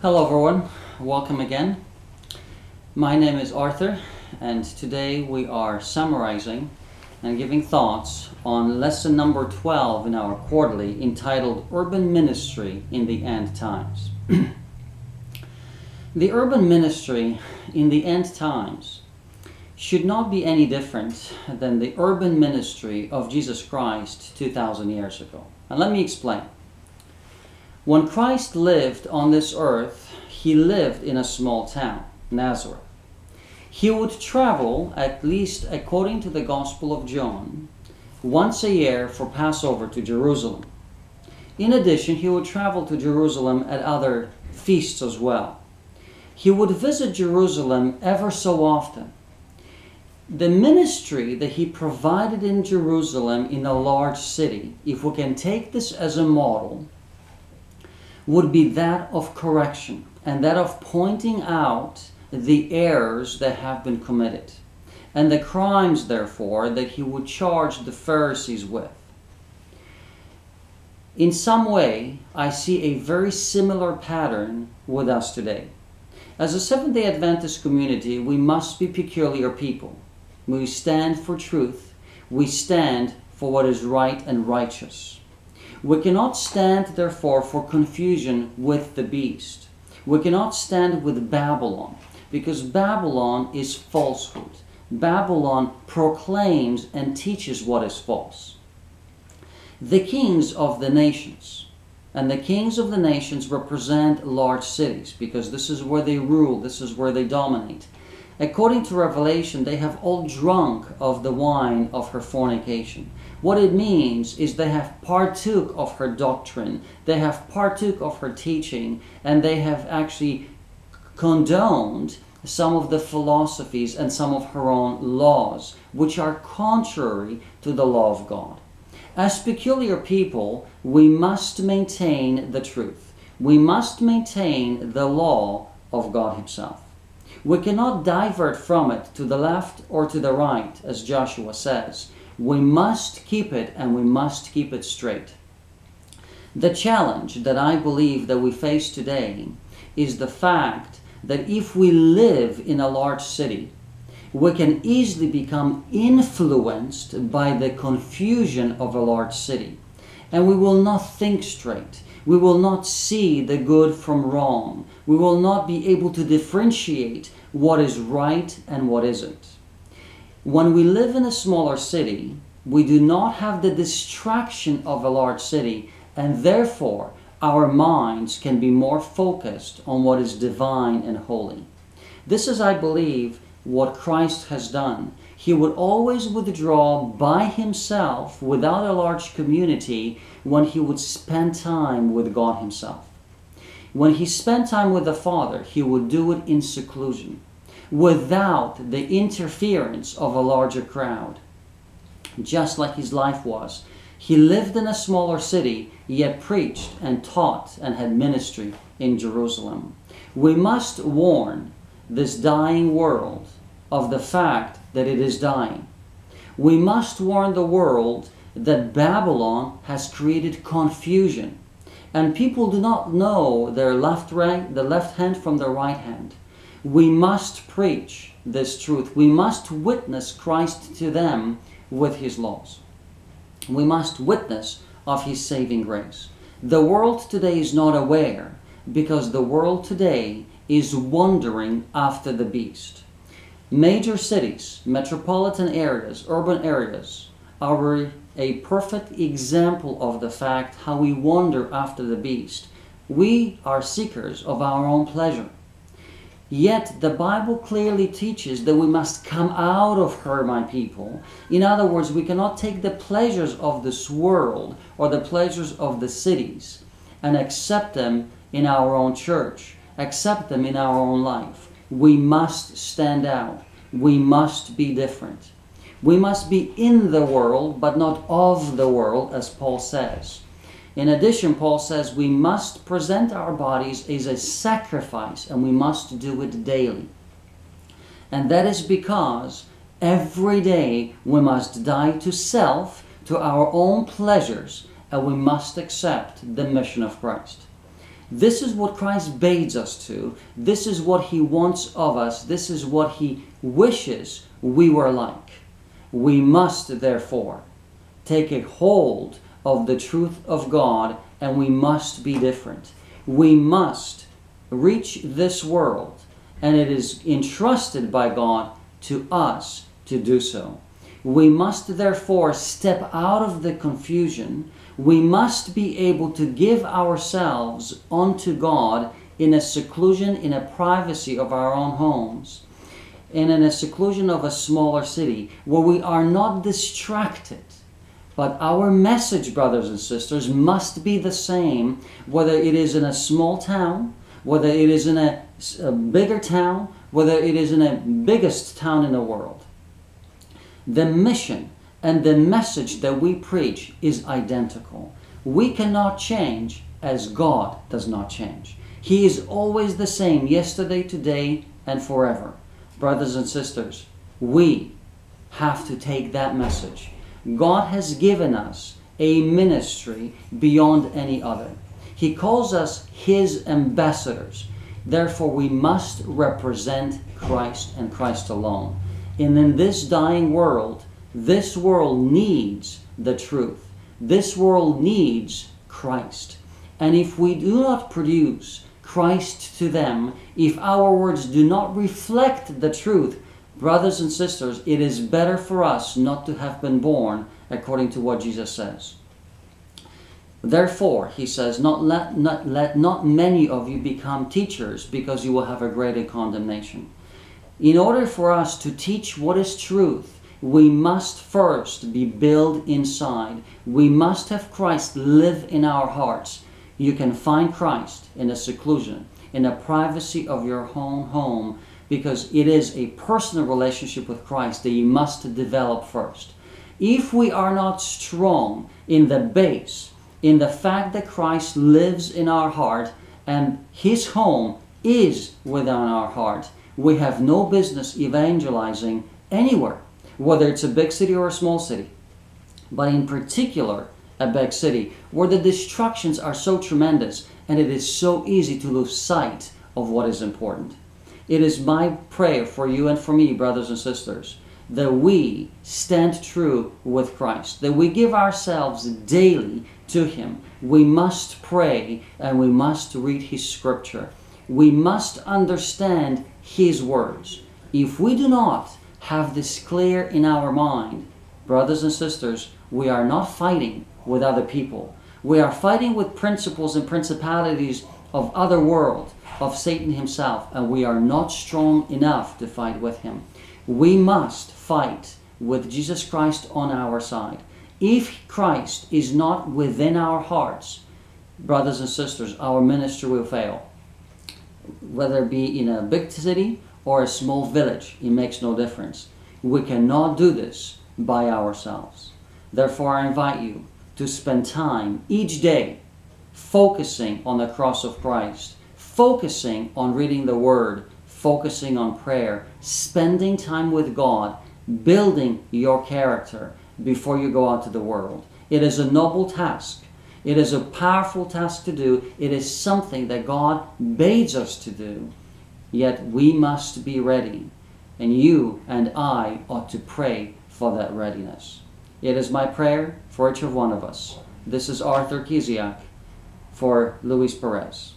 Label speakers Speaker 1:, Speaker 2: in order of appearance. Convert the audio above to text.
Speaker 1: Hello everyone, welcome again. My name is Arthur and today we are summarizing and giving thoughts on lesson number 12 in our quarterly entitled Urban Ministry in the End Times. The urban ministry in the end times should not be any different than the urban ministry of Jesus Christ 2,000 years ago. And let me explain. When Christ lived on this earth, he lived in a small town, Nazareth. He would travel, at least according to the Gospel of John, once a year for Passover to Jerusalem. In addition, he would travel to Jerusalem at other feasts as well. He would visit Jerusalem ever so often. The ministry that he provided in Jerusalem in a large city, if we can take this as a model, would be that of correction and that of pointing out the errors that have been committed and the crimes, therefore, that he would charge the Pharisees with. In some way, I see a very similar pattern with us today. As a Seventh-day Adventist community, we must be peculiar people. We stand for truth. We stand for what is right and righteous. We cannot stand, therefore, for confusion with the beast. We cannot stand with Babylon, because Babylon is falsehood. Babylon proclaims and teaches what is false. The kings of the nations, and the kings of the nations represent large cities, because this is where they rule, this is where they dominate. According to Revelation, they have all drunk of the wine of her fornication. What it means is they have partook of her doctrine, they have partook of her teaching, and they have actually condoned some of the philosophies and some of her own laws, which are contrary to the law of God. As peculiar people, we must maintain the truth. We must maintain the law of God Himself. We cannot divert from it to the left or to the right, as Joshua says. We must keep it, and we must keep it straight. The challenge that I believe that we face today is the fact that if we live in a large city, we can easily become influenced by the confusion of a large city. And we will not think straight. We will not see the good from wrong. We will not be able to differentiate what is right and what isn't. When we live in a smaller city, we do not have the distraction of a large city, and therefore our minds can be more focused on what is divine and holy. This is, I believe, what Christ has done. He would always withdraw by himself without a large community when he would spend time with God himself. When he spent time with the Father, he would do it in seclusion, without the interference of a larger crowd. Just like his life was. He lived in a smaller city, yet preached and taught and had ministry in Jerusalem. We must warn this dying world of the fact that it is dying. We must warn the world that Babylon has created confusion, and people do not know their the left hand from the right hand. We must preach this truth. We must witness Christ to them with His laws. We must witness of His saving grace. The world today is not aware, because the world today is wandering after the beast. Major cities, metropolitan areas, urban areas are a perfect example of the fact how we wander after the beast. We are seekers of our own pleasure. Yet the Bible clearly teaches that we must come out of her, my people. In other words, we cannot take the pleasures of this world or the pleasures of the cities and accept them in our own church, accept them in our own life. We must stand out. We must be different. We must be in the world, but not of the world, as Paul says. In addition, Paul says we must present our bodies as a sacrifice, and we must do it daily. And that is because every day we must die to self, to our own pleasures, and we must accept the mission of Christ. This is what Christ bids us to. This is what He wants of us. This is what He wishes we were like. We must, therefore, take a hold of the truth of God, and we must be different. We must reach this world, and it is entrusted by God to us to do so. We must therefore step out of the confusion. We must be able to give ourselves unto God in a seclusion, in a privacy of our own homes, and in a seclusion of a smaller city, where we are not distracted. But our message, brothers and sisters, must be the same, whether it is in a small town, whether it is in a bigger town, whether it is in a biggest town in the world. The mission and the message that we preach is identical. We cannot change as God does not change. He is always the same, yesterday, today, and forever. Brothers and sisters, we have to take that message. God has given us a ministry beyond any other. He calls us His ambassadors. Therefore, we must represent Christ and Christ alone. And in this dying world, this world needs the truth. This world needs Christ. And if we do not produce Christ to them, if our words do not reflect the truth, brothers and sisters, it is better for us not to have been born, according to what Jesus says. Therefore, He says, let not many of you become teachers, because you will have a greater condemnation. In order for us to teach what is truth, we must first be built inside. We must have Christ live in our hearts. You can find Christ in a seclusion, in a privacy of your own home, because it is a personal relationship with Christ that you must develop first. If we are not strong in the base, in the fact that Christ lives in our heart and His home is within our heart, we have no business evangelizing anywhere, whether it's a big city or a small city. But in particular, a big city, where the distractions are so tremendous and it is so easy to lose sight of what is important. It is my prayer for you and for me, brothers and sisters, that we stand true with Christ, that we give ourselves daily to Him. We must pray and we must read His Scripture. We must understand His words. If we do not have this clear in our mind, brothers and sisters, we are not fighting with other people. We are fighting with principles and principalities of other world, of Satan himself, and we are not strong enough to fight with him. We must fight with Jesus Christ on our side. If Christ is not within our hearts, brothers and sisters, our ministry will fail. Whether it be in a big city or a small village, it makes no difference. We cannot do this by ourselves. Therefore, I invite you to spend time each day focusing on the cross of Christ, focusing on reading the Word, focusing on prayer, spending time with God, building your character before you go out to the world. It is a noble task. It is a powerful task to do. It is something that God bids us to do. Yet we must be ready. And you and I ought to pray for that readiness. It is my prayer for each of one of us. This is Arthur Kiziak for Luis Perez.